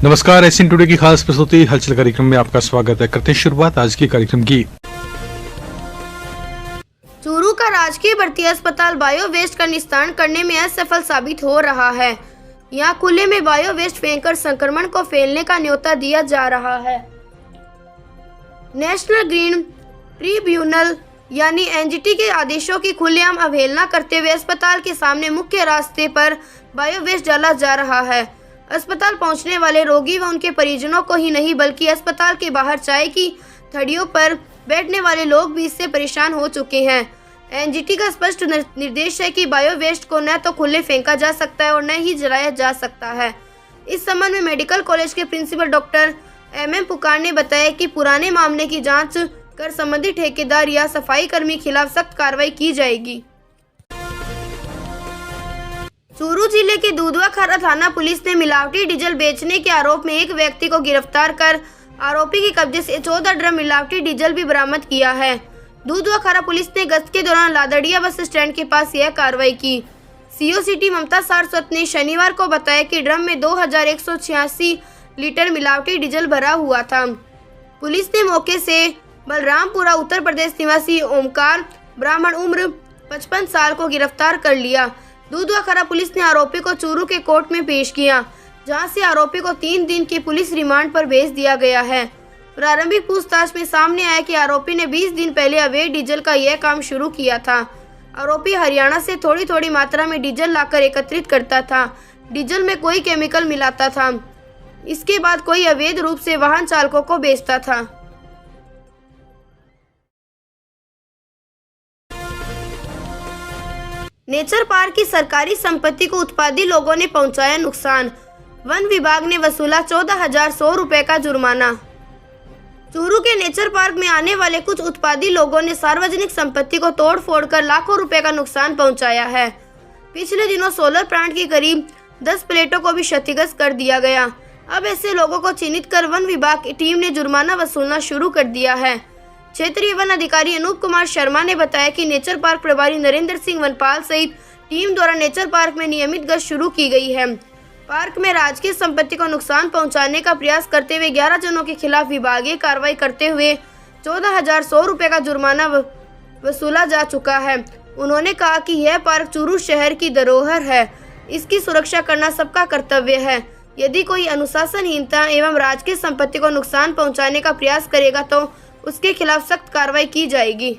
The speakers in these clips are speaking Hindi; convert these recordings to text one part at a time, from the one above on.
नमस्कार, एसएन टुडे की खास प्रस्तुति हलचल कार्यक्रम में आपका स्वागत है। करते हैं शुरुआत आज के कार्यक्रम की। चूरू का राजकीय भर्ती अस्पताल बायो वेस्ट का निस्तारण करने में असफल साबित हो रहा है। यहाँ खुले में बायो वेस्ट फेंककर संक्रमण को फैलने का न्योता दिया जा रहा है। नेशनल ग्रीन ट्रिब्यूनल यानी एनजीटी के आदेशों की खुलेआम अवहेलना करते हुए अस्पताल के सामने मुख्य रास्ते पर बायो वेस्ट डाला जा रहा है। अस्पताल पहुंचने वाले रोगी व उनके परिजनों को ही नहीं बल्कि अस्पताल के बाहर चाय की थड़ियों पर बैठने वाले लोग भी इससे परेशान हो चुके हैं। एनजीटी का स्पष्ट निर्देश है कि बायो वेस्ट को न तो खुले फेंका जा सकता है और न ही जलाया जा सकता है। इस संबंध में मेडिकल कॉलेज के प्रिंसिपल डॉक्टर एम पुकार ने बताया कि पुराने मामले की जांच कर संबंधित ठेकेदार या सफाई कर्मी के खिलाफ सख्त कार्रवाई की जाएगी। चूरू जिले के दूधवा खारा थाना पुलिस ने मिलावटी डीजल बेचने के आरोप में एक व्यक्ति को गिरफ्तार कर आरोपी के कब्जे से 14 ड्रम मिलावटी डीजल भी बरामद किया है। दूधवा खारा पुलिस ने गश्त के दौरान लादड़िया बस स्टैंड के पास यह कार्रवाई की। सीओ सिटी ममता सारस्वत ने शनिवार को बताया कि ड्रम में 2186 लीटर मिलावटी डीजल भरा हुआ था। पुलिस ने मौके से बलरामपुरा उत्तर प्रदेश निवासी ओमकार ब्राह्मण उम्र 55 साल को गिरफ्तार कर लिया। दूधवा खारा पुलिस ने आरोपी को चूरू के कोर्ट में पेश किया, जहां से आरोपी को 3 दिन के पुलिस रिमांड पर भेज दिया गया है। प्रारंभिक पूछताछ में सामने आया कि आरोपी ने 20 दिन पहले अवैध डीजल का यह काम शुरू किया था। आरोपी हरियाणा से थोड़ी थोड़ी मात्रा में डीजल लाकर एकत्रित करता था। डीजल में कोई केमिकल मिलाता था। इसके बाद कोई अवैध रूप से वाहन चालकों को बेचता था। नेचर पार्क की सरकारी संपत्ति को उत्पादी लोगों ने पहुंचाया नुकसान। वन विभाग ने वसूला 14,100 रुपए का जुर्माना। चूरू के नेचर पार्क में आने वाले कुछ उत्पादी लोगों ने सार्वजनिक संपत्ति को तोड़ फोड़ कर लाखों रुपए का नुकसान पहुंचाया है। पिछले दिनों सोलर प्लांट की करीब 10 प्लेटों को भी क्षतिग्रस्त कर दिया गया। अब ऐसे लोगों को चिन्हित कर वन विभाग की टीम ने जुर्माना वसूलना शुरू कर दिया है। क्षेत्रीय वन अधिकारी अनूप कुमार शर्मा ने बताया कि नेचर पार्क प्रभारी नरेंद्र सिंह वनपाल सहित टीम द्वारा नेचर पार्क में नियमित गश्त शुरू की गई है। पार्क में राजकीय संपत्ति को नुकसान पहुंचाने का प्रयास करते हुए 11 जनों के खिलाफ विभागीय कार्रवाई करते हुए 14,100 रुपए का जुर्माना वसूला जा चुका है। उन्होंने कहा कि यह पार्क चूरू शहर की धरोहर है, इसकी सुरक्षा करना सबका कर्तव्य है। यदि कोई अनुशासनहीनता एवं राजकीय संपत्ति को नुकसान पहुँचाने का प्रयास करेगा तो उसके खिलाफ सख्त कार्रवाई की जाएगी।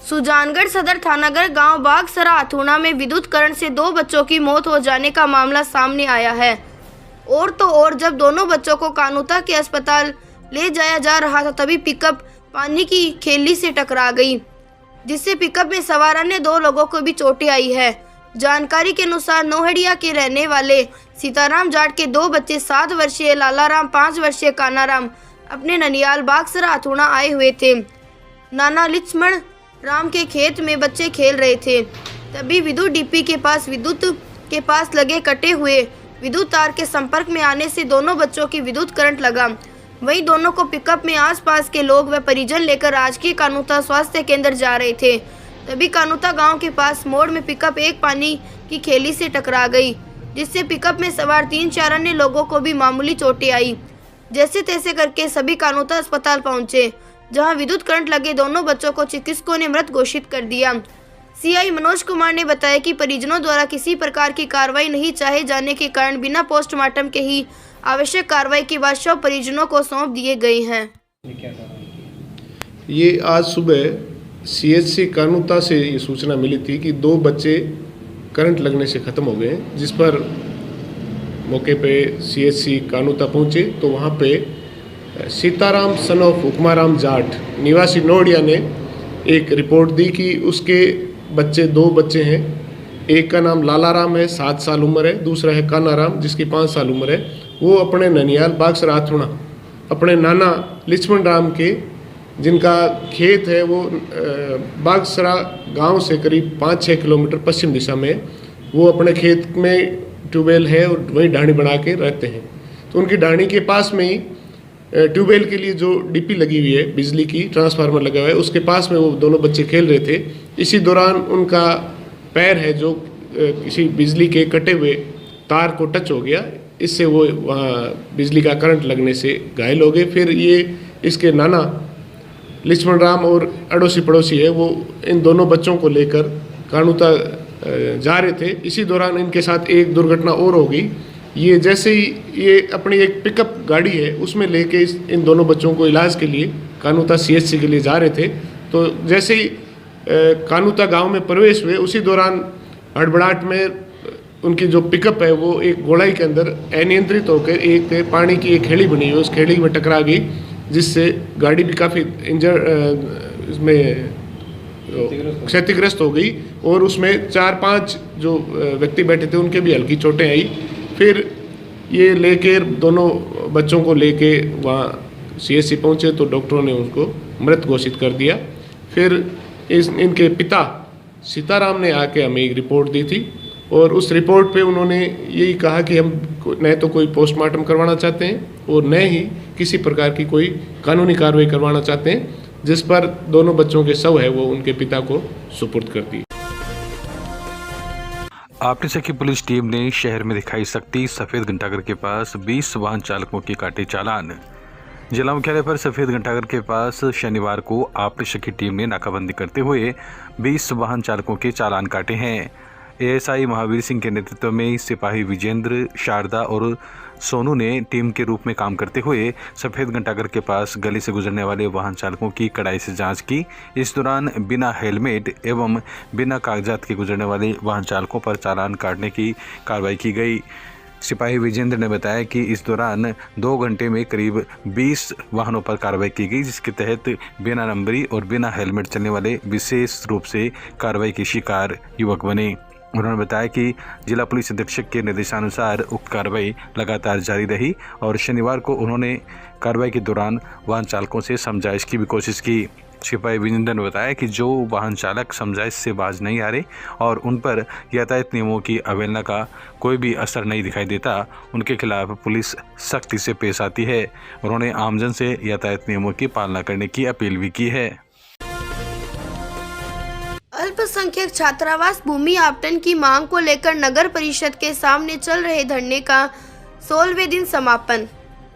सुजानगढ़ सदर थानागढ़ गांव बागसरा अथुणा में विद्युत करंट से 2 बच्चों की मौत हो जाने का मामला सामने आया है। और तो और जब दोनों बच्चों को कानूता के अस्पताल ले जाया जा रहा था तभी पिकअप पानी की खेली से टकरा गई, जिससे पिकअप में सवार अन्य 2 लोगों को भी चोटें आई है। जानकारी के अनुसार नोहड़िया के रहने वाले सीताराम जाट के 2 बच्चे 7 वर्षीय लालाराम 5 वर्षीय कानाराम अपने ननियाल बागसरा अथुणा आए हुए थे। नाना लक्ष्मण राम के खेत में बच्चे खेल रहे थे, तभी विद्युत डीपी के पास लगे कटे हुए विद्युत तार के संपर्क में आने से दोनों बच्चों की विद्युत करंट लगा। वहीं दोनों को पिकअप में आसपास के लोग व परिजन लेकर राजकीय कानूता स्वास्थ्य केंद्र जा रहे थे। तभी कानूता गांव के पास मोड़ में पिकअप एक पानी की खेली से टकरा गई, जिससे पिकअप में सवार 3-4 अन्य लोगों को भी मामूली चोटें आई। जैसे तैसे करके सभी कानूता अस्पताल पहुंचे, जहां विद्युत करंट लगे दोनों बच्चों को चिकित्सकों ने मृत घोषित कर दिया। सीआई मनोज कुमार ने बताया कि परिजनों द्वारा किसी प्रकार की कार्रवाई नहीं चाहे जाने के कारण बिना पोस्टमार्टम के ही आवश्यक कार्रवाई के बाद शव परिजनों को सौंप दिए गए हैं। ये आज सुबह सीएचसी कानूता से ये सूचना मिली थी कि 2 बच्चे करंट लगने से ख़त्म हो गए, जिस पर मौके पे सीएचसी कानूता पहुँचे तो वहाँ पे सीताराम सन ऑफ हुक्माराम जाट निवासी नोडिया ने एक रिपोर्ट दी कि उसके बच्चे 2 बच्चे हैं। एक का नाम लालाराम है, 7 साल उम्र है, दूसरा है कानाराम जिसकी 5 साल उम्र है। वो अपने ननियाल बागसरा अथुणा अपने नाना लक्ष्मण राम के, जिनका खेत है वो बागसरा गांव से करीब 5-6 किलोमीटर पश्चिम दिशा में, वो अपने खेत में ट्यूबवेल है और वहीं ढाणी बना के रहते हैं। तो उनकी ढाणी के पास में ही ट्यूबवेल के लिए जो डीपी लगी हुई है, बिजली की ट्रांसफार्मर लगा हुआ है, उसके पास में वो दोनों बच्चे खेल रहे थे। इसी दौरान उनका पैर है जो किसी बिजली के कटे हुए तार को टच हो गया, इससे वो वहाँ बिजली का करंट लगने से घायल हो गए। फिर ये इसके नाना लक्ष्मण राम और अड़ोसी पड़ोसी है वो इन दोनों बच्चों को लेकर कानूता जा रहे थे। इसी दौरान इनके साथ एक दुर्घटना और हो गई। ये जैसे ही ये अपनी एक पिकअप गाड़ी है उसमें लेके इन दोनों बच्चों को इलाज के लिए कानूता CHC के लिए जा रहे थे, तो जैसे ही कानूता गांव में प्रवेश हुए उसी दौरान हड़बड़ाहट में उनकी जो पिकअप है वो एक गोलाई के अंदर अनियंत्रित होकर एक पानी की एक खेड़ी बनी हुई उस खेड़ी में टकरा गई, जिससे गाड़ी भी काफ़ी इसमें क्षतिग्रस्त हो गई और उसमें 4-5 जो व्यक्ति बैठे थे उनके भी हल्की चोटें आई। फिर ये लेकर दोनों बच्चों को लेके वहाँ CHC पहुँचे तो डॉक्टरों ने उसको मृत घोषित कर दिया। फिर इनके पिता सीताराम ने आके हमें एक रिपोर्ट दी थी और उस रिपोर्ट पे उन्होंने यही कहा कि हम न तो कोई पोस्टमार्टम करवाना चाहते हैं और न ही किसी प्रकार की कोई कानूनी कार्रवाई करवाना चाहते हैं, जिस पर दोनों बच्चों के शव है वो उनके पिता को सुपुर्द कर दी। आपने सखी पुलिस टीम ने शहर में दिखाई सकती सफेद घंटाघर के पास 20 वाहन चालकों की काटे चालान। जिला मुख्यालय पर सफेद घंटाघर के पास शनिवार को आपने सखी टीम ने नाकाबंदी करते हुए 20 वाहन चालकों के चालान काटे हैं। ASI महावीर सिंह के नेतृत्व में सिपाही विजेंद्र, शारदा और सोनू ने टीम के रूप में काम करते हुए सफेद घंटाघर के पास गली से गुजरने वाले वाहन चालकों की कड़ाई से जांच की। इस दौरान बिना हेलमेट एवं बिना कागजात के गुजरने वाले वाहन चालकों पर चालान काटने की कार्रवाई की गई। सिपाही विजेंद्र ने बताया कि इस दौरान 2 घंटे में करीब 20 वाहनों पर कार्रवाई की गई, जिसके तहत बिना नंबरी और बिना हेलमेट चलने वाले विशेष रूप से कार्रवाई के शिकार युवक बने। उन्होंने बताया कि जिला पुलिस अधीक्षक के निर्देशानुसार उक्त कार्रवाई लगातार जारी रही और शनिवार को उन्होंने कार्रवाई के दौरान वाहन चालकों से समझाइश की भी कोशिश की। सिपाही विजेंद्र ने बताया कि जो वाहन चालक समझाइश से बाज नहीं आ रहे और उन पर यातायात नियमों की अवहेलना का कोई भी असर नहीं दिखाई देता, उनके खिलाफ पुलिस सख्ती से पेश आती है। उन्होंने आमजन से यातायात नियमों की पालना करने की अपील भी की है। अल्पसंख्यक छात्रावास भूमि आवंटन की मांग को लेकर नगर परिषद के सामने चल रहे धरने का 16वें दिन समापन।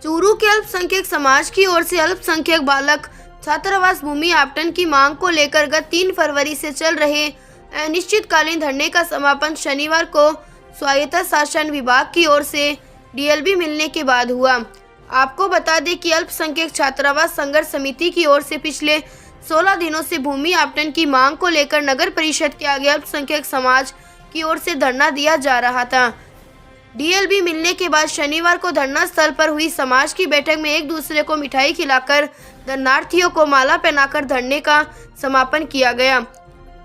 चूरू के अल्पसंख्यक समाज की ओर से अल्पसंख्यक बालक छात्रावास भूमि आवंटन की मांग को लेकर गत 3 फरवरी से चल रहे अनिश्चितकालीन धरने का समापन शनिवार को स्वायत्त शासन विभाग की ओर से DLB मिलने के बाद हुआ। आपको बता दें कि अल्पसंख्यक छात्रावास संघर्ष समिति की ओर से पिछले 16 दिनों से भूमि आवंटन की मांग को लेकर नगर परिषद के आगे अल्पसंख्यक समाज की ओर से धरना दिया जा रहा था। DLB मिलने के बाद शनिवार को धरना स्थल पर हुई समाज की बैठक में एक दूसरे को मिठाई खिलाकर धरनार्थियों को माला पहनाकर धरने का समापन किया गया।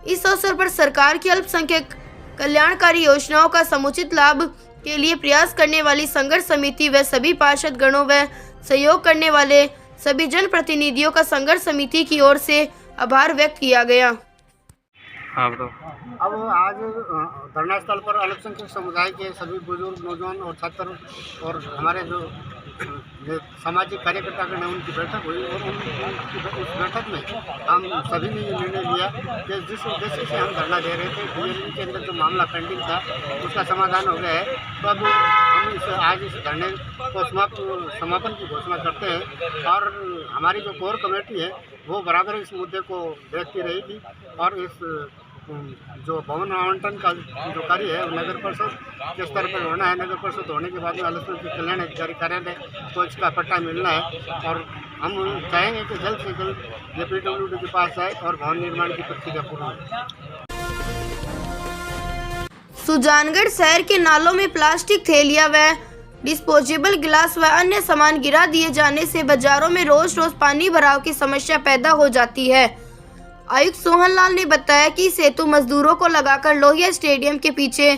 इस अवसर पर सरकार की अल्पसंख्यक कल्याणकारी योजनाओं का समुचित लाभ के लिए प्रयास करने वाली संघर्ष समिति व सभी पार्षद गणों व सहयोग करने वाले सभी जनप्रतिनिधियों का संघर्ष समिति की ओर से आभार व्यक्त किया गया। अब आज धरना स्थल पर अल्पसंख्यक समुदाय के सभी बुजुर्ग, नौजवान और छात्र और हमारे जो सामाजिक कार्यकर्तागण हैं उनकी बैठक हुई और उस बैठक में हम सभी ने ये निर्णय लिया कि जिस उद्देश्य से हम धरना दे रहे थे DLB के अंदर जो मामला पेंडिंग था उसका समाधान हो गया है, तो अब हम आज इस धरने को समापन की घोषणा करते हैं और हमारी जो कोर कमेटी है वो बराबर इस मुद्दे को देखती रहेगी और इस जो भवन आवंटन का जो कार्य है नगर परिषद के स्तर पर होना है। नगर परिषद होने के बाद में अल्पसंख्यक कल्याण अधिकारी कार्यालय को इसका पट्टा मिलना है और हम चाहेंगे कि जल्द से जल्द ये PWD के पास आए और भवन निर्माण की प्रक्रिया पूर्ण हो। सुजानगढ़ शहर के नालों में प्लास्टिक थैलियां व डिस्पोजेबल गिलास व अन्य सामान गिरा दिए जाने से बाजारों में रोज रोज पानी भराव की समस्या पैदा हो जाती है। आयुक्त सोहन लाल ने बताया कि सेतु मजदूरों को लगाकर लोहिया स्टेडियम के पीछे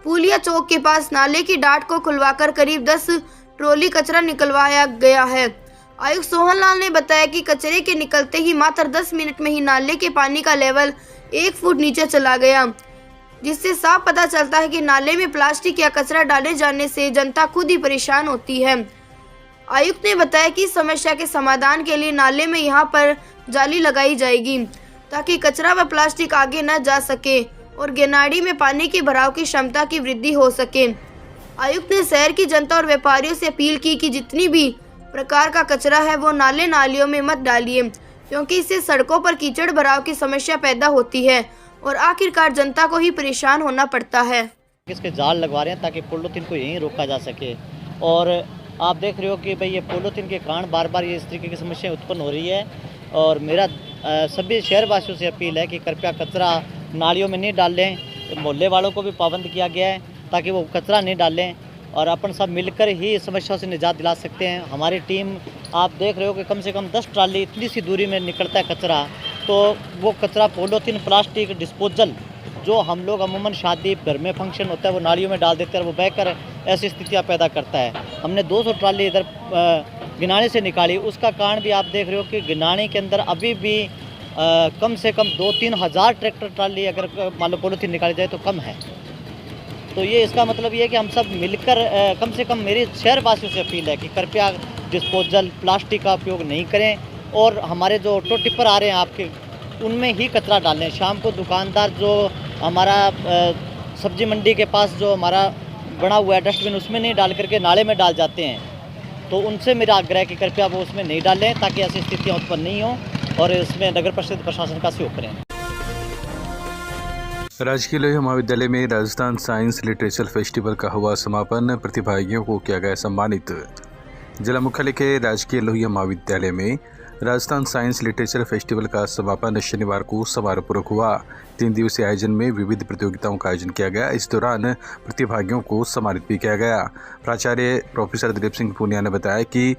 पुलिया चौक के पास नाले की डाट को खुलवाकर करीब 10 ट्रॉली कचरा निकलवाया गया है। आयुक्त सोहन लाल ने बताया कि कचरे के निकलते ही मात्र 10 मिनट में ही नाले के पानी का लेवल 1 फुट नीचे चला गया, जिससे साफ पता चलता है कि नाले में प्लास्टिक या कचरा डाले जाने से जनता खुद ही परेशान होती है। आयुक्त ने बताया कि इस समस्या के समाधान के लिए नाले में यहां पर जाली लगाई जाएगी ताकि कचरा व प्लास्टिक आगे न जा सके और गेनाड़ी में पानी की भराव की क्षमता की वृद्धि हो सके। आयुक्त ने शहर की जनता और व्यापारियों से अपील की कि जितनी भी प्रकार का कचरा है वो नाले नालियों में मत डालिए, क्योंकि इससे सड़कों पर कीचड़ भराव की समस्या पैदा होती है और आखिरकार जनता को ही परेशान होना पड़ता है। इसके जाल लगवा रहे हैं ताकि पॉलीथीन को यहीं रोका जा सके। और आप देख रहे हो कि भाई ये पॉलीथीन के कारण बार बार ये इस तरीके की समस्या उत्पन्न हो रही है। और मेरा सभी शहरवासियों से अपील है कि कृपया कचरा नालियों में नहीं डालें। मोहल्ले वालों को भी पाबंद किया गया है ताकि वो कचरा नहीं डालें और अपन सब मिलकर ही इस समस्या से निजात दिला सकते हैं। हमारी टीम आप देख रहे हो कि कम से कम 10 ट्राली इतनी सी दूरी में निकलता है कचरा, तो वो कचरा पॉलीथीन प्लास्टिक डिस्पोजल जो हम लोग अमूमन शादी घर में फंक्शन होता है वो नालियों में डाल देते हैं और वो बहकर ऐसी स्थितियाँ पैदा करता है। हमने 200 ट्राली इधर गिनाने से निकाली। उसका कारण भी आप देख रहे हो कि गिनाने के अंदर अभी भी कम से कम 2-3 हज़ार ट्रैक्टर ट्राली अगर मान लो पॉलीथीन निकाली जाए तो कम है। तो ये इसका मतलब ये है कि हम सब मिलकर कम से कम मेरी शहरवासियों से अपील है कि कृपया डिस्पोजल प्लास्टिक का उपयोग नहीं करें और हमारे जो ऑटो टिप्पर आ रहे हैं आपके उनमें ही कचरा डालें। शाम को दुकानदार जो हमारा सब्जी मंडी के पास जो हमारा बना हुआ है डस्टबिन उसमें नहीं डाल करके नाले में डाल जाते हैं, तो उनसे मेरा आग्रह है कि कृपया वो उसमें नहीं डालें ताकि ऐसी स्थितियाँ उत्पन्न नहीं हों और इसमें नगर परिषद प्रशासन का सहयोग करें। राजकीय लोहिया महाविद्यालय में राजस्थान साइंस लिटरेचर फेस्टिवल का हुआ समापन। प्रतिभागियों को किया गया सम्मानित। जिला मुख्यालय के राजकीय लोहिया महाविद्यालय में राजस्थान साइंस लिटरेचर फेस्टिवल का समापन शनिवार को समारोहपूर्वक हुआ। 3 दिवसीय आयोजन में विविध प्रतियोगिताओं का आयोजन किया गया। इस दौरान प्रतिभागियों को सम्मानित भी किया गया। प्राचार्य प्रोफेसर दिलीप सिंह पूनिया ने बताया कि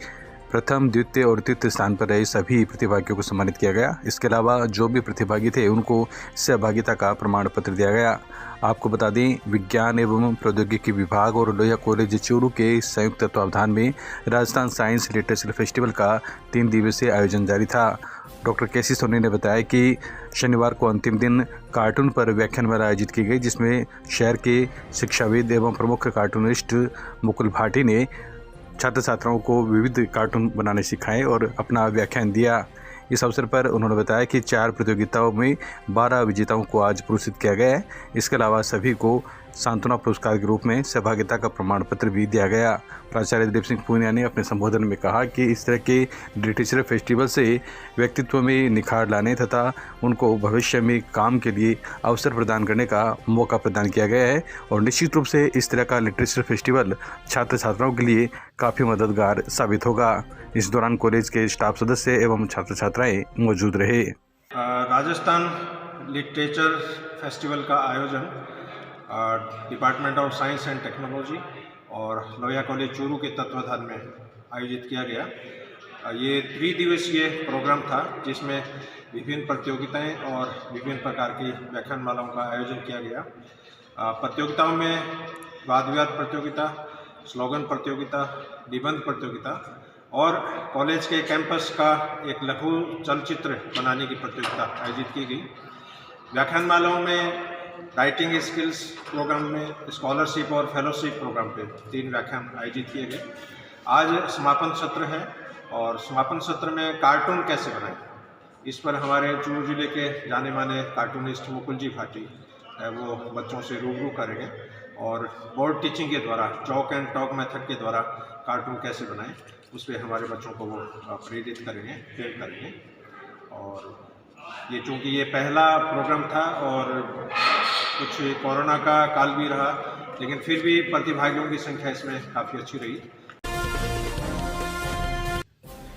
प्रथम, द्वितीय और तृतीय स्थान पर रहे सभी प्रतिभागियों को सम्मानित किया गया। इसके अलावा जो भी प्रतिभागी थे उनको सहभागिता का प्रमाण पत्र दिया गया। आपको बता दें, विज्ञान एवं प्रौद्योगिकी विभाग और लोहिया कॉलेज चूरू के संयुक्त तत्वावधान में राजस्थान साइंस लिटरेचर फेस्टिवल का 3 दिवसीय आयोजन जारी था। डॉक्टर केसी सोनी ने बताया कि शनिवार को अंतिम दिन कार्टून पर व्याख्यानमाला आयोजित की गई, जिसमें शहर के शिक्षाविद एवं प्रमुख कार्टूनिस्ट मुकुल भाटी ने छात्र छात्राओं को विविध कार्टून बनाने सिखाए और अपना व्याख्यान दिया। इस अवसर पर उन्होंने बताया कि 4 प्रतियोगिताओं में 12 विजेताओं को आज पुरस्कृत किया गया है। इसके अलावा सभी को सांत्वना पुरस्कार के रूप में सहभागिता का प्रमाण पत्र भी दिया गया। प्राचार्य दिलीप सिंह पूनिया ने अपने संबोधन में कहा कि इस तरह के लिटरेचर फेस्टिवल से व्यक्तित्व में निखार लाने तथा उनको भविष्य में काम के लिए अवसर प्रदान करने का मौका प्रदान किया गया है और निश्चित रूप से इस तरह का लिटरेचर फेस्टिवल छात्र छात्राओं के लिए काफ़ी मददगार साबित होगा। इस दौरान कॉलेज के स्टाफ सदस्य एवं छात्र छात्राएं मौजूद रहे। राजस्थान लिटरेचर फेस्टिवल का आयोजन department of science and technology और लोहिया कॉलेज चूरू के तत्वाधान में आयोजित किया गया। ये 3 दिवसीय प्रोग्राम था जिसमें विभिन्न प्रतियोगिताएं और विभिन्न प्रकार की व्याख्यानमालाओं का आयोजन किया गया। प्रतियोगिताओं में वाद विवाद प्रतियोगिता, स्लोगन प्रतियोगिता, निबंध प्रतियोगिता और कॉलेज के कैंपस का एक लघु चलचित्र बनाने की प्रतियोगिता आयोजित की गई। व्याख्यानमालाओं में राइटिंग स्किल्स प्रोग्राम में स्कॉलरशिप और फेलोशिप प्रोग्राम पे 3 व्याख्यान आयोजित किए गए। आज समापन सत्र है और समापन सत्र में कार्टून कैसे बनाएं, इस पर हमारे चूरू जिले के जाने माने कार्टूनिस्ट मुकुल जी भाटी वो बच्चों से रूबरू करेंगे और बोर्ड टीचिंग के द्वारा चॉक एंड टॉक मेथड के द्वारा कार्टून कैसे बनाएं उस पर हमारे बच्चों को वो प्रेरित करेंगे, प्रेरित करेंगे। और ये चूँकि ये पहला प्रोग्राम था और कुछ कोरोना का काल भी रहा, लेकिन फिर भी प्रतिभागियों की संख्या इसमें काफ़ी अच्छी रही।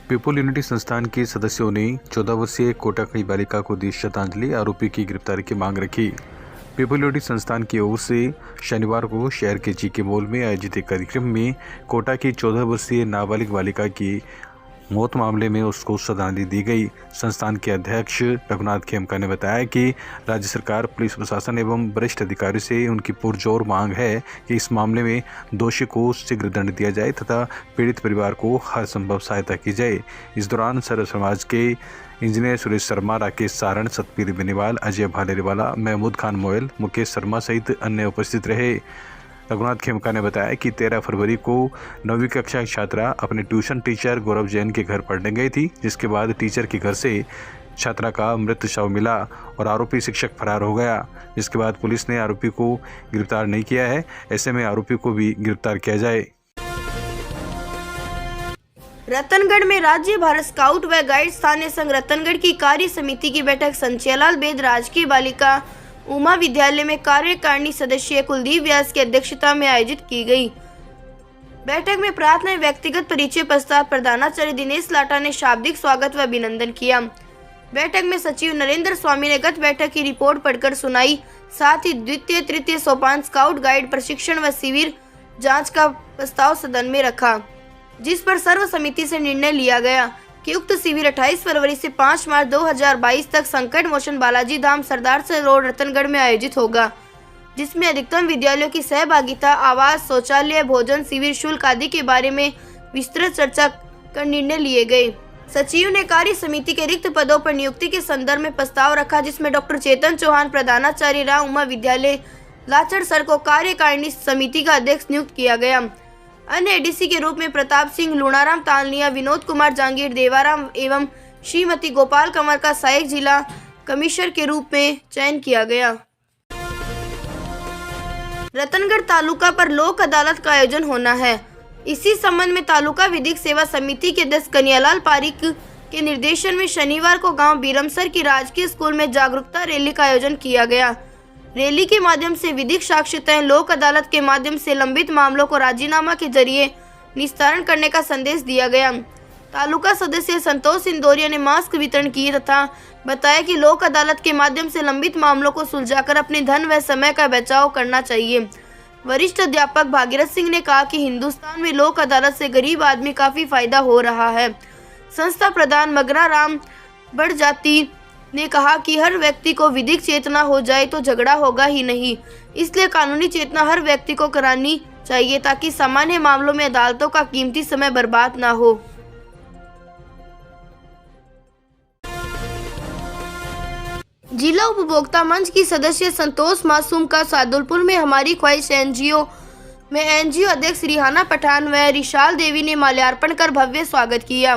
पीपल यूनिटी संस्थान के सदस्यों ने 14 वर्षीय कोटा की बालिका को दी श्रद्धांजलि। आरोपी की गिरफ्तारी की मांग रखी। पीपल यूनिटी संस्थान की ओर से शनिवार को शहर के जीके मॉल में आयोजित एक कार्यक्रम में कोटा की 14 वर्षीय नाबालिग बालिका की मौत मामले में उसको श्रद्धांजलि दी गई। संस्थान के अध्यक्ष रघुनाथ खेमका ने बताया कि राज्य सरकार, पुलिस प्रशासन एवं वरिष्ठ अधिकारियों से उनकी पुरजोर मांग है कि इस मामले में दोषी को शीघ्र दंड दिया जाए तथा पीड़ित परिवार को हर संभव सहायता की जाए। इस दौरान सर्व समाज के इंजीनियर सुरेश शर्मा, राकेश सारण, सतपीर बेनीवाल, अजय भालेरीवाला, महमूद खान मोयल, मुकेश शर्मा सहित अन्य उपस्थित रहे। रघुनाथ खेमका ने बताया कि 13 फरवरी को 9वीं कक्षा की छात्रा अपने ट्यूशन टीचर गौरव जैन के घर पढ़ने गई थी, जिसके बाद टीचर के घर से छात्रा का मृत शव मिला और आरोपी शिक्षक फरार हो गया, जिसके बाद पुलिस ने आरोपी को गिरफ्तार नहीं किया है। ऐसे में आरोपी को भी गिरफ्तार किया जाए। रतनगढ़ में राज्य भारत स्काउट व गाइड स्थानीय संघ रतनगढ़ की कार्य समिति की बैठक संचयालाल बेद राजकीय बालिका उमा विद्यालय में कार्यकारिणी सदस्य कुलदीप व्यास की अध्यक्षता में आयोजित की गई। बैठक में प्रार्थना व्यक्तिगत परिचय पश्चात प्रधानाचार्य दिनेश लाटा ने शाब्दिक स्वागत व अभिनंदन किया। बैठक में सचिव नरेंद्र स्वामी ने गत बैठक की रिपोर्ट पढ़कर सुनाई। साथ ही द्वितीय तृतीय सोपान स्काउट गाइड प्रशिक्षण व शिविर जांच का प्रस्ताव सदन में रखा, जिस पर सर्वसम्मति से निर्णय लिया गया कि उक्त शिविर 28 फरवरी से 5 मार्च 2022 तक संकट मोचन बालाजी धाम सरदार सर रोड रतनगढ़ में आयोजित होगा, जिसमें अधिकतम विद्यालयों की सहभागिता, आवास, शौचालय, भोजन, शिविर शुल्क आदि के बारे में विस्तृत चर्चा कर निर्णय लिए गए। सचिव ने कार्य समिति के रिक्त पदों पर नियुक्ति के संदर्भ में प्रस्ताव रखा, जिसमें डॉक्टर चेतन चौहान प्रधानाचार्य राम उमा विद्यालय लाचड़ सर को कार्यकारिणी समिति का अध्यक्ष नियुक्त किया गया। अन्य एडीसी के रूप में प्रताप सिंह, लूणाराम तालनिया, विनोद कुमार जांगीर, देवाराम एवं श्रीमती गोपाल कंवर का सहायक जिला कमिश्नर के रूप में चयन किया गया। रतनगढ़ तालुका पर लोक अदालत का आयोजन होना है। इसी संबंध में तालुका विधिक सेवा समिति के अध्यक्ष कन्हैयालाल पारीक के निर्देशन में शनिवार को गांव बीरमसर की राजकीय स्कूल में जागरूकता रैली का आयोजन किया गया। रैली के माध्यम से विधिक साक्षरताएं, लोक अदालत के माध्यम से लंबित मामलों को राजीनामा के जरिए निस्तारण करने का संदेश दिया गया। तालुका सदस्य संतोष सिंदोरिया ने मास्क वितरण किए तथा बताया कि लोक अदालत के माध्यम से लंबित मामलों को सुलझाकर अपने धन व समय का बचाव करना चाहिए। वरिष्ठ अध्यापक भागीरथ सिंह ने कहा कि हिंदुस्तान में लोक अदालत से गरीब आदमी काफी फायदा हो रहा है। संस्था प्रधान मगरा राम बड़जाती ने कहा कि हर व्यक्ति को विधिक चेतना हो जाए तो झगड़ा होगा ही नहीं, इसलिए कानूनी चेतना हर व्यक्ति को करानी चाहिए ताकि सामान्य मामलों में अदालतों का कीमती समय बर्बाद ना हो। जिला उपभोक्ता मंच की सदस्य संतोष मासूम का सादुलपुर में हमारी ख्वाहिश एनजीओ में एनजीओ अध्यक्ष रिहाना पठान व रिशाल देवी ने माल्यार्पण कर भव्य स्वागत किया।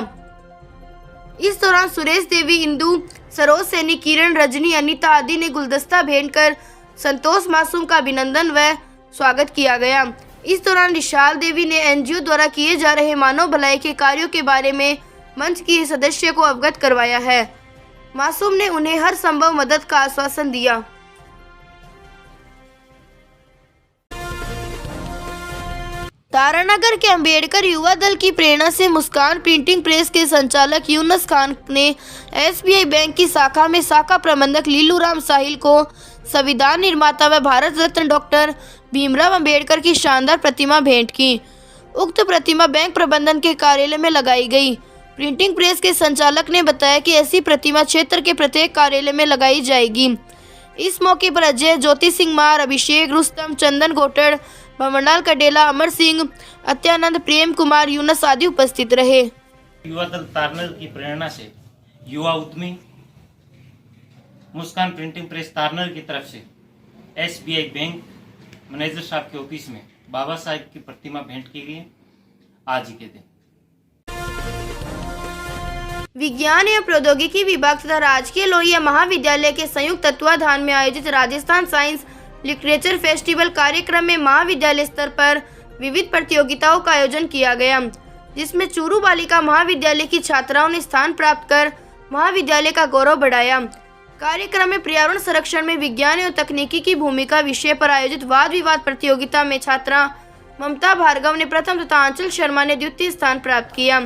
इस दौरान सुरेश देवी, इंदु, सरोज सैनी, किरण, रजनी, अनीता आदि ने गुलदस्ता भेंट कर संतोष मासूम का अभिनंदन व स्वागत किया गया। इस दौरान रिशाल देवी ने एनजीओ द्वारा किए जा रहे मानव भलाई के कार्यों के बारे में मंच की सदस्य को अवगत करवाया है। मासूम ने उन्हें हर संभव मदद का आश्वासन दिया। तारानगर के अंबेडकर युवा दल की प्रेरणा से मुस्कान प्रिंटिंग प्रेस के संचालक यूनुस खान ने एसबीआई बैंक की शाखा में शाखा प्रबंधक लीलूराम साहिल को संविधान निर्माता व भारत रत्न डॉक्टर भीमराव अंबेडकर की शानदार प्रतिमा भेंट की। उक्त प्रतिमा बैंक प्रबंधन के कार्यालय में लगाई गई। प्रिंटिंग प्रेस के संचालक ने बताया कि ऐसी प्रतिमा क्षेत्र के प्रत्येक कार्यालय में लगाई जाएगी। इस मौके पर अजय, ज्योति सिंह मार, अभिषेक, रुस्तम, चंदन गोटड़, भंवरलाल कडेला, अमर सिंह, अत्यानंद, प्रेम कुमार, यूनुस आदि उपस्थित रहे। युवा दल तारनगर की प्रेरणा से युवा उद्यमी मुस्कान प्रिंटिंग प्रेस तारनगर की तरफ से एसबीआई बैंक मैनेजर साहब के ऑफिस में बाबा साहब की प्रतिमा भेंट की गई आज ही के दिन। विज्ञान एवं प्रौद्योगिकी विभाग तथा राजकीय लोहिया महाविद्यालय के संयुक्त तत्वाधान में आयोजित राजस्थान साइंस लिटरेचर फेस्टिवल कार्यक्रम में महाविद्यालय स्तर पर विविध प्रतियोगिताओं का आयोजन किया गया, जिसमें चूरू बालिका महाविद्यालय की छात्राओं ने स्थान प्राप्त कर महाविद्यालय का गौरव बढ़ाया। कार्यक्रम में पर्यावरण संरक्षण में विज्ञान एवं तकनीकी की भूमिका विषय पर आयोजित वाद विवाद प्रतियोगिता में छात्रा ममता भार्गव ने प्रथम तथा आंचल शर्मा ने द्वितीय स्थान प्राप्त किया।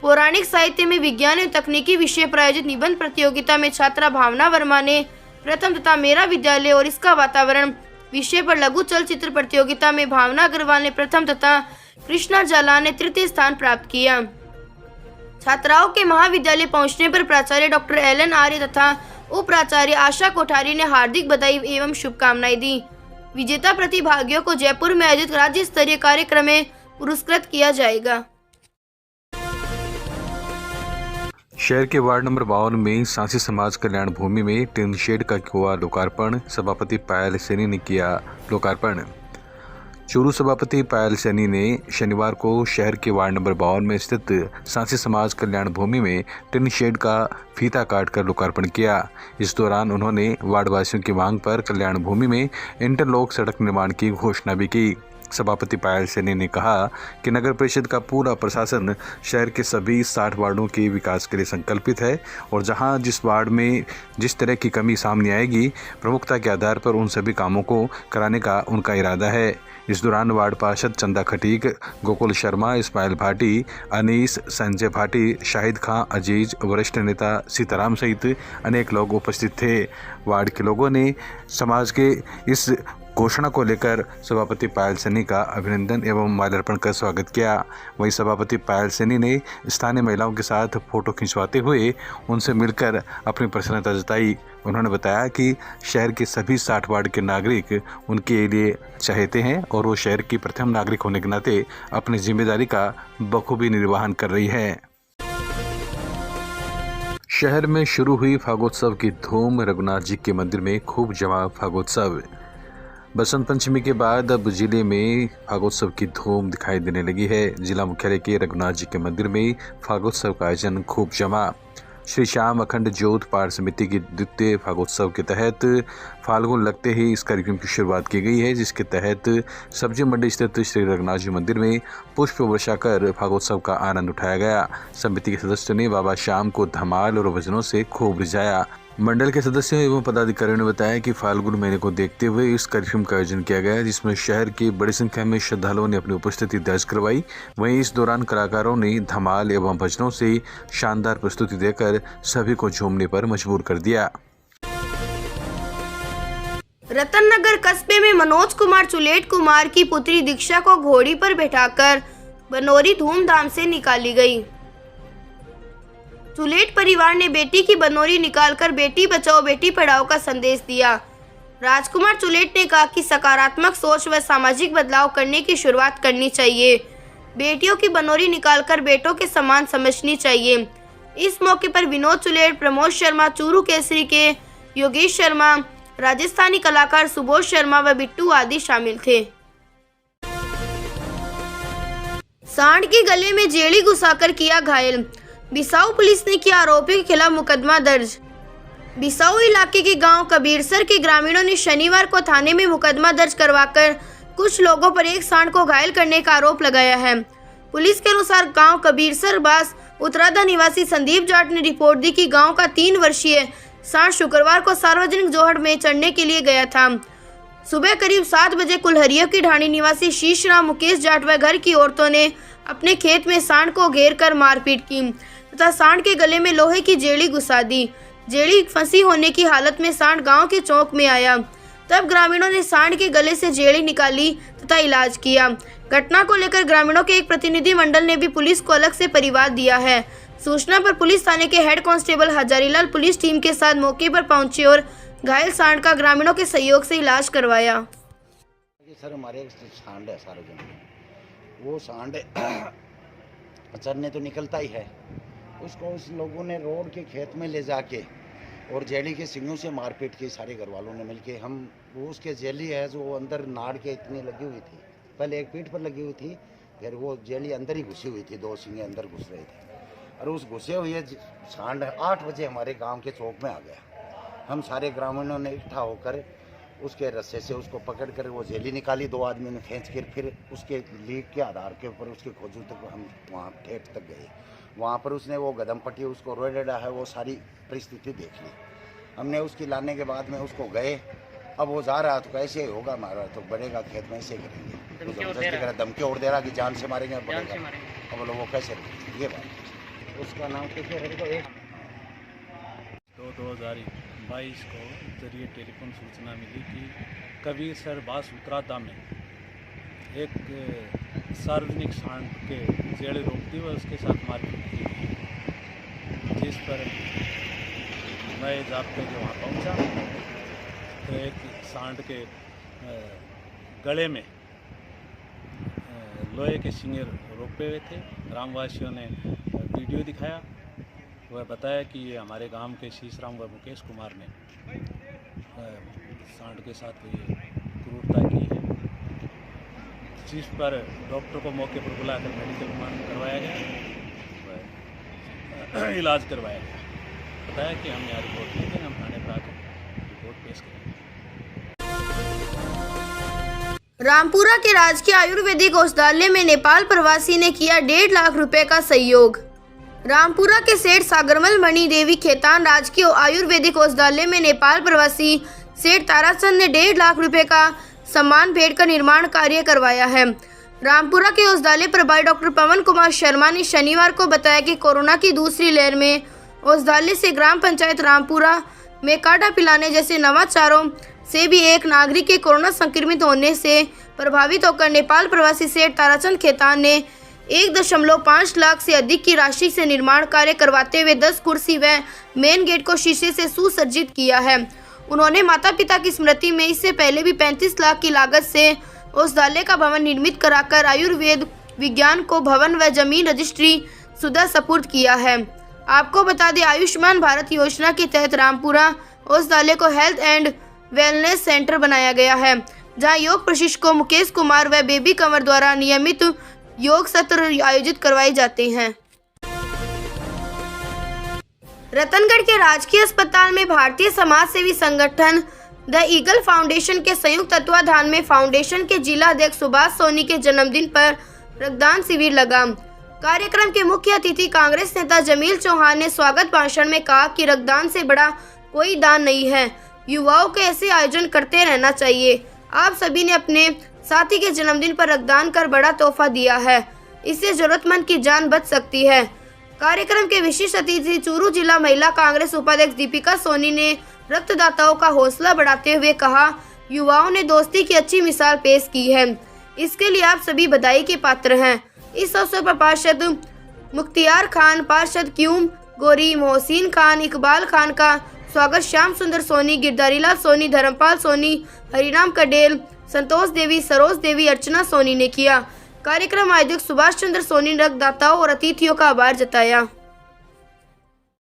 पौराणिक साहित्य में विज्ञान एवं तकनीकी विषय पर आयोजित निबंध प्रतियोगिता में छात्रा भावना वर्मा ने प्रथम तथा मेरा विद्यालय और इसका वातावरण विषय पर लघु चलचित्र प्रतियोगिता में भावना अग्रवाल ने प्रथम तथा कृष्णा जाला ने तृतीय स्थान प्राप्त किया। छात्राओं के महाविद्यालय पहुंचने पर प्राचार्य डॉक्टर एलन आर्य तथा उप प्राचार्य आशा कोठारी ने हार्दिक बधाई एवं शुभकामनाएं दी। विजेता प्रतिभागियों को जयपुर में आयोजित राज्य स्तरीय कार्यक्रम में पुरस्कृत किया जाएगा। शहर के वार्ड नंबर 52 में सांसी समाज कल्याण भूमि में टिन शेड का हुआ लोकार्पण। सभापति पायल सैनी ने किया लोकार्पण। चूरू सभापति पायल सैनी ने शनिवार को शहर के वार्ड नंबर 52 में स्थित सांसी समाज कल्याण भूमि में टिन शेड का फीता काटकर लोकार्पण किया। इस दौरान उन्होंने वार्डवासियों की मांग पर कल्याण भूमि में इंटरलॉक सड़क निर्माण की घोषणा भी की। सभापति पायल सैनी ने कहा कि नगर परिषद का पूरा प्रशासन शहर के सभी 60 वार्डों के विकास के लिए संकल्पित है और जहां जिस वार्ड में जिस तरह की कमी सामने आएगी, प्रमुखता के आधार पर उन सभी कामों को कराने का उनका इरादा है। इस दौरान वार्ड पार्षद चंदा खटीक, गोकुल शर्मा, इस्माइल भाटी, अनीस, संजय भाटी, शाहिद खां, अजीज, वरिष्ठ नेता सीताराम सहित अनेक लोग उपस्थित थे। वार्ड के लोगों ने समाज के इस घोषणा को लेकर सभापति पायल सैनी का अभिनंदन एवं माल्यार्पण कर स्वागत किया। वहीं सभापति पायल सैनी ने स्थानीय महिलाओं के साथ फोटो खिंचवाते हुए उनसे मिलकर अपनी प्रसन्नता जताई। उन्होंने बताया कि शहर के सभी 60 वार्ड के नागरिक उनके लिए चाहते हैं और वो शहर की प्रथम नागरिक होने के नाते अपनी जिम्मेदारी का बखूबी निर्वहन कर रही है। शहर में शुरू हुई फागोत्सव की धूम। रघुनाथ जी के मंदिर में खूब जमा फागोत्सव। बसंत पंचमी के बाद अब जिले में फागोत्सव की धूम दिखाई देने लगी है। जिला मुख्यालय के रघुनाथ जी के मंदिर में फागोत्सव का आयोजन खूब जमा। श्री श्याम अखंड ज्योत पाठ समिति की द्वितीय फागोत्सव के तहत फाल्गुन लगते ही इस कार्यक्रम की शुरुआत की गई है, जिसके तहत सब्जी मंडी स्थित श्री रघुनाथ जी मंदिर में पुष्प वर्षा कर फागोत्सव का आनंद उठाया गया। समिति के सदस्यों ने बाबा श्याम को धमाल और भजनों से खूब रिझाया। मंडल के सदस्यों एवं पदाधिकारियों ने बताया कि फाल्गुन महीने को देखते हुए इस कार्यक्रम का आयोजन किया गया, जिसमें शहर की बड़ी संख्या में श्रद्धालुओं ने अपनी उपस्थिति दर्ज करवाई। वहीं इस दौरान कलाकारों ने धमाल एवं भजनों से शानदार प्रस्तुति देकर सभी को झूमने पर मजबूर कर दिया। रतननगर कस्बे में मनोज कुमार चुलेट कुमार की पुत्री दीक्षा को घोड़ी पर बैठाकर बनोरी धूमधाम से निकाली गई। चुलेट परिवार ने बेटी की बनोरी निकालकर बेटी बचाओ बेटी पढ़ाओ का संदेश दिया। राजकुमार चुलेट ने कहा कि सकारात्मक सोच व सामाजिक बदलाव करने की शुरुआत करनी चाहिए। बेटियों की बनोरी निकालकर बेटों के समान समझनी चाहिए। इस मौके पर विनोद चुलेट, प्रमोद शर्मा, चूरू केसरी के योगेश शर्मा, राजस्थानी कलाकार सुबोध शर्मा व बिट्टू आदि शामिल थे। सांड के गले में जेड़ी घुसाकर किया घायल। बिसाऊ पुलिस ने किया आरोपी के खिलाफ मुकदमा दर्ज। बिसाऊ इलाके के गांव कबीरसर के ग्रामीणों ने शनिवार को थाने में मुकदमा दर्ज करवाकर कुछ लोगों पर एक सांड को घायल करने का आरोप लगाया है। पुलिस के अनुसार गांव कबीरसर बास उत्तराधा निवासी संदीप जाट ने रिपोर्ट दी कि गांव का 3 वर्षीय सांड शुक्रवार को सार्वजनिक जोहड़ में चढ़ने के लिए गया था। सुबह करीब 7 बजे कुल्हरिया की ढाणी निवासी शीशराम, मुकेश जाट व घर की औरतों ने अपने खेत में सांड को घेर कर मारपीट की तथा सांड के गले में लोहे की जेड़ी घुसा दी। जेड़ी फंसी होने की हालत में सांड गांव के चौक में आया। तब ग्रामीणों ने सांड के गले से जेड़ी निकाली तथा इलाज किया। घटना को लेकर ग्रामीणों के एक प्रतिनिधि मंडल ने भी पुलिस को अलग से परिवार दिया है। सूचना पर पुलिस थाने के head constable Hazarilal police team के साथ मौके पर पहुंचे और घायल सांड का ग्रामीणों के सहयोग से इलाज करवाया। सर हमारे एक सांड है सार्वजनिक, वो सांड चरने तो निकलता ही है, उसको उस लोगों ने रोड के खेत में ले जाके और जेली के सिंगों से मारपीट की सारे घर वालों ने मिलके। हम वो उसके जेली है जो अंदर नाड़ के इतनी लगी हुई थी, पहले एक पीठ पर लगी हुई थी, फिर वो जेली अंदर ही घुसी हुई थी, 2 सिंगे अंदर घुस रहे थे और उस घुसे हुए सांड 8 बजे हमारे गांव के चौक में आ गया। हम सारे ग्रामीणों ने इकट्ठा होकर उसके रस्से से उसको पकड़ कर वो जेली निकाली। 2 आदमी ने खींच कर फिर उसके लीक के आधार के ऊपर उसके खोजू तक हम वहाँ ठेठ तक गए। वहाँ पर उसने वो गदम पट्टी उसको रोडेडा है, वो सारी परिस्थिति देख ली हमने। उसकी लाने के बाद में उसको गए, अब वो जा रहा तो कैसे होगा हमारा, तो बढ़ेगा खेत में ऐसे करेंगे, तो धमकी और दे रहा कि जान से मारेंगे, बढ़ेगा। अब बोलो वो कैसे, ये बात उसका नाम कैसे है। 2022 को जरिए टेलीफोन सूचना मिली कि कबीरसर बास उत्तराधा में एक सार्वजनिक सांड के जेड़े रोकती व उसके साथ मारपीट की गई, जिस पर मैं जाब्ते के वहाँ पहुँचा तो एक सांड के गले में लोहे के सिंगे रोपे हुए थे। ग्रामवासियों ने वीडियो दिखाया, वह बताया कि ये हमारे गांव के शीशराम व मुकेश कुमार ने सांड के साथ ये क्रूरता की है। जिस पर डॉक्टर को मौके पर बुलाकर मेडिकल करवाया गया, इलाज करवाया गया। बताया कि हम यहाँ रिपोर्ट लेंगे, हम थाने पर आकर रिपोर्ट पेश करेंगे। रामपुरा के राजकीय आयुर्वेदिक औषधालय में नेपाल प्रवासी ने किया 1.5 लाख रुपए का सहयोग। रामपुरा के सेठ सागरमल मणि देवी खेतान राजकीय आयुर्वेदिक औषधालय में नेपाल प्रवासी सेठ ताराचंद ने 1.5 लाख रुपए का सम्मान भेंट कर निर्माण कार्य करवाया है। रामपुरा के औषधालय प्रभारी डॉक्टर पवन कुमार शर्मा ने शनिवार को बताया कि कोरोना की दूसरी लहर में औषधालय से ग्राम पंचायत रामपुरा में काढ़ा पिलाने जैसे नवाचारों से भी एक नागरिक के कोरोना संक्रमित होने से प्रभावित होकर नेपाल प्रवासी सेठ ताराचंद खेतान ने 1.5 लाख से अधिक की राशि से निर्माण कार्य करवाते हुए 10 कुर्सी व मेन गेट को शीशे से सुसज्जित किया है। उन्होंने माता पिता की स्मृति में इससे पहले भी 35 लाख की लागत से औषधालय का भवन निर्मित कराकर आयुर्वेद विज्ञान को भवन व जमीन रजिस्ट्री सुधा सपुर्द किया है। आपको बता दें, आयुष्मान भारत योजना के तहत रामपुरा औषधालय को हेल्थ एंड वेलनेस सेंटर बनाया गया है, जहां योग प्रशिक्षकों मुकेश कुमार व बेबी कंवर द्वारा नियमित योग सत्र आयोजित करवाए जाते हैं। रतनगढ़ के राजकीय अस्पताल में भारतीय समाज सेवी संगठन द ईगल फाउंडेशन के संयुक्त तत्वाधान में फाउंडेशन के जिला अध्यक्ष सुभाष सोनी के जन्मदिन पर रक्तदान शिविर लगा। कार्यक्रम के मुख्य अतिथि कांग्रेस नेता जमील चौहान ने स्वागत भाषण में कहा कि रक्तदान से बड़ा कोई दान नहीं है, युवाओं के ऐसे आयोजन करते रहना चाहिए। आप सभी ने अपने साथी के जन्मदिन पर रक्तदान कर बड़ा तोहफा दिया है, इससे जरूरतमंद की जान बच सकती है। कार्यक्रम के विशिष्ट अतिथि चूरू जिला महिला कांग्रेस उपाध्यक्ष दीपिका सोनी ने रक्तदाताओं का हौसला बढ़ाते हुए कहा, युवाओं ने दोस्ती की अच्छी मिसाल पेश की है, इसके लिए आप सभी बधाई के पात्र हैं। इस अवसर पर पार्षद मुख्तियार खान, पार्षद क्यूम गोरी, मोहसिन खान, इकबाल खान का स्वागत श्याम सुंदर सोनी, गिरधारीलाल सोनी, धर्मपाल सोनी, हरिराम कडेल, संतोष देवी, सरोज देवी, अर्चना सोनी ने किया। कार्यक्रम आयोजक सुभाष चंद्र सोनी ने रक्तदाताओं और अतिथियों का आभार जताया।